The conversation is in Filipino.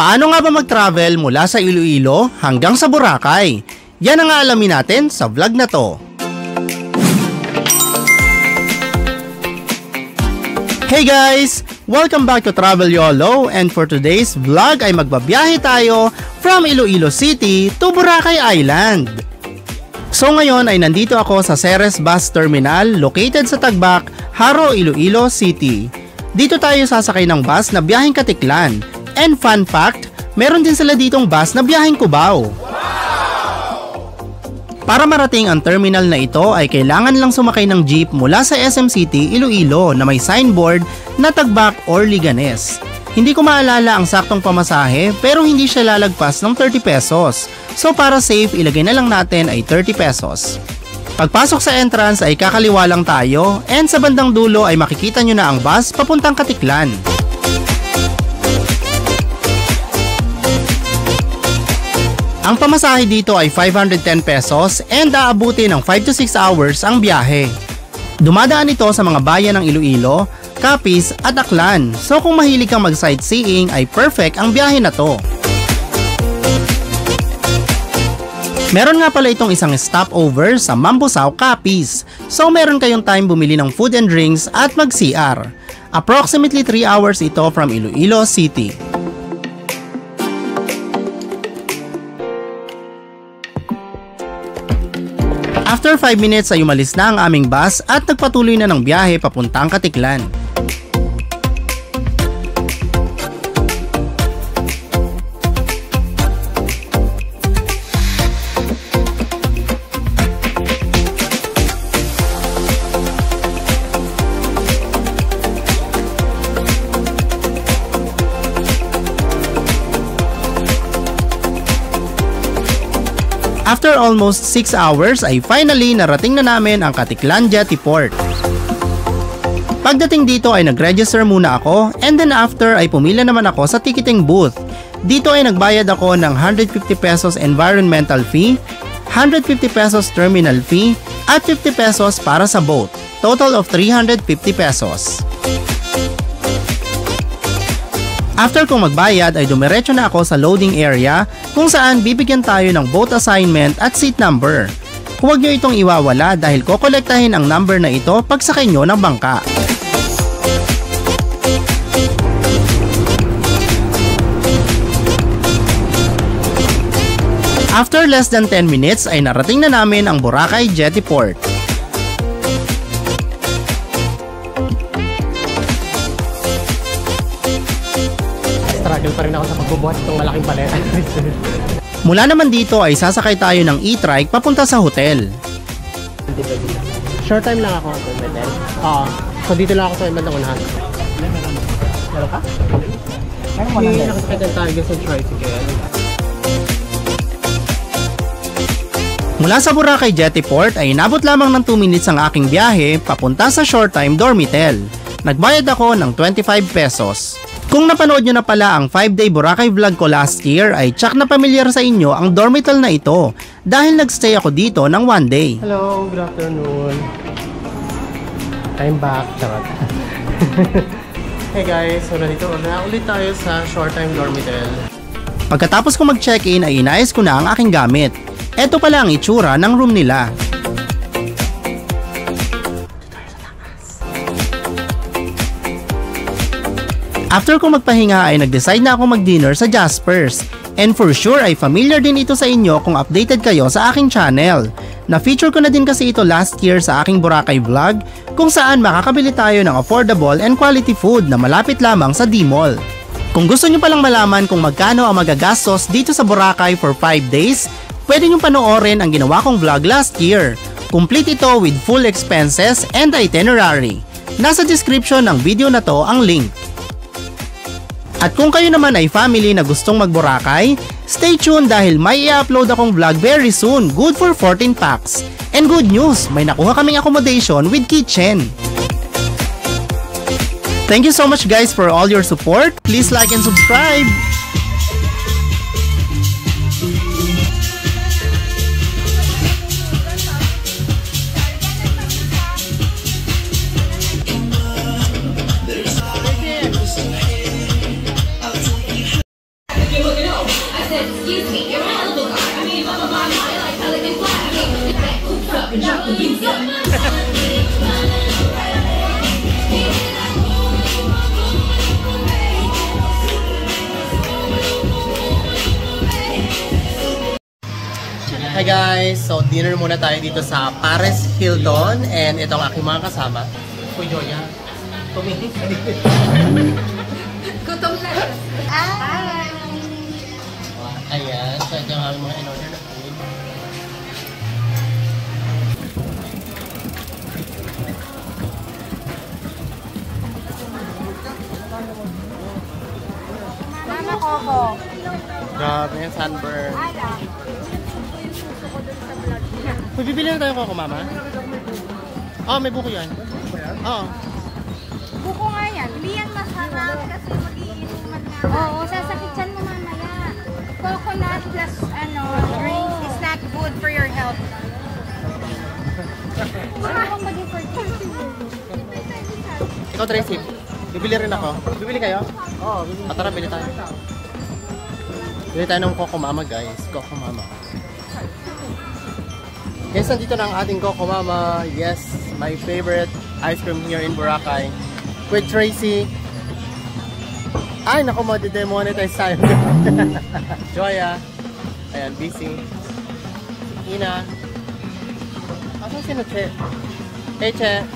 Paano nga ba mag-travel mula sa Iloilo hanggang sa Boracay? Yan ang aalamin natin sa vlog na to. Hey guys! Welcome back to Travel YOLO, and for today's vlog ay magbabiyahe tayo from Iloilo City to Boracay Island. So ngayon ay nandito ako sa CERES Bus Terminal located sa Tagbak, Paraw, Iloilo City. Dito tayo sasakay ng bus na biyaheng Katiklan. And fun fact, meron din sila ditong bus na biyaheng Cubao. Para marating ang terminal na ito ay kailangan lang sumakay ng jeep mula sa SM City, Iloilo na may signboard na Tagbak or Liganes. Hindi ko maalala ang saktong pamasahe pero hindi siya lalagpas ng 30 pesos. So para safe, ilagay na lang natin ay 30 pesos. Pagpasok sa entrance ay kakaliwa lang tayo, and sa bandang dulo ay makikita nyo na ang bus papuntang Katiklan. Ang pamasahe dito ay 510 pesos and aabuti ng 5 to 6 hours ang biyahe. Dumadaan ito sa mga bayan ng Iloilo, Capiz at Aklan, so kung mahilig kang mag-sightseeing ay perfect ang biyahe na to. Meron nga pala itong isang stopover sa Mambusaw, Capiz, so meron kayong time bumili ng food and drinks at mag-CR. Approximately 3 hours ito from Iloilo City. After 5 minutes ay umalis na ang aming bus at nagpatuloy na ng biyahe papuntang Katiklan. After almost 6 hours ay finally narating na namin ang Katiklan Jetty Port. Pagdating dito ay nag-register muna ako, and then after ay pumila naman ako sa ticketing booth. Dito ay nagbayad ako ng 150 pesos environmental fee, 150 pesos terminal fee, at 50 pesos para sa boat. Total of 350 pesos. After kong magbayad ay dumiretso na ako sa loading area kung saan bibigyan tayo ng boat assignment at seat number. Huwag nyo itong iwawala dahil kokolektahin ang number na ito pagsakay nyo ng bangka. After less than 10 minutes ay narating na namin ang Boracay Jetty Port. Struggle pa rin ako sa pagbubuhat itong malaking paleta. Mula naman dito ay sasakay tayo ng e-trike papunta sa hotel. Short time lang ako sa Dormitel. So dito lang ako sa ibang unahan. Meron ka? Hindi nakasakay ng target sa tricycle. Mula sa Boracay Jetty Port ay inabot lamang ng 2 minutes ang aking biyahe papunta sa Shoretime Dormitel. Nagbayad ako ng 25 pesos. Kung napanood nyo na pala ang 5-day Boracay vlog ko last year ay tsak na pamilyar sa inyo ang Dormitel na ito dahil nagstay ako dito ng 1 day. Hello, good afternoon. I'm back. Charot. Hey guys, so nandito na ulit tayo sa Shoretime Dormitel. Pagkatapos ko mag-check-in ay inayos ko na ang aking gamit. Eto pala ang itsura ng room nila. After ko magpahinga ay nag-decide na ako mag-dinner sa Jasper's. And for sure ay familiar din ito sa inyo kung updated kayo sa aking channel. Na-feature ko na din kasi ito last year sa aking Boracay vlog kung saan makakabili tayo ng affordable and quality food na malapit lamang sa D-Mall. Kung gusto nyo palang malaman kung magkano ang magagastos dito sa Boracay for 5 days, pwede nyo panoorin ang ginawa kong vlog last year. Complete ito with full expenses and itinerary. Nasa description ng video na to ang link. At kung kayo naman ay family na gustong mag-Boracay, stay tuned dahil may i-upload akong vlog very soon, good for 14 packs. And good news, may nakuha kaming accommodation with kitchen. Thank you so much guys for all your support. Please like and subscribe. said, excuse me, you're my hell of a guy. I mean, like elegant fly. I mean, back, oops up, and drop the beats up. Hi guys! So, dinner muna tayo dito sa Pares Hilton and ito ang aking mga kasama. Kuy Joya. Tumingin ka dito. Gutom na. Ayan. So, ito ang aming mga in-order na food. Mama Coco. Grabe yung sunburn. Uy, bibili na tayo Coco, Mama? Oh, may buko yan. Oo. Buko nga yan. Hindi yan masarap kasi mag-iinuman na. Oo, sasakit yan mo mamaya. Coconut plus drinks is not good for your health. Wala akong maging fertility. Ikaw, Tracy. Bibili rin ako. Bibili kayo? Oo, bibili. Tara, bili tayo. Bili tayo ng Coco Mama, guys. Coco Mama. Guys, nandito na ang ating Coco Mama. Yes, my favorite ice cream here in Boracay. With Tracy. Ay, naku, madi-demonetize tayo. Joya. Ayan, busy. Ina. Asan si Che? Hey, Che.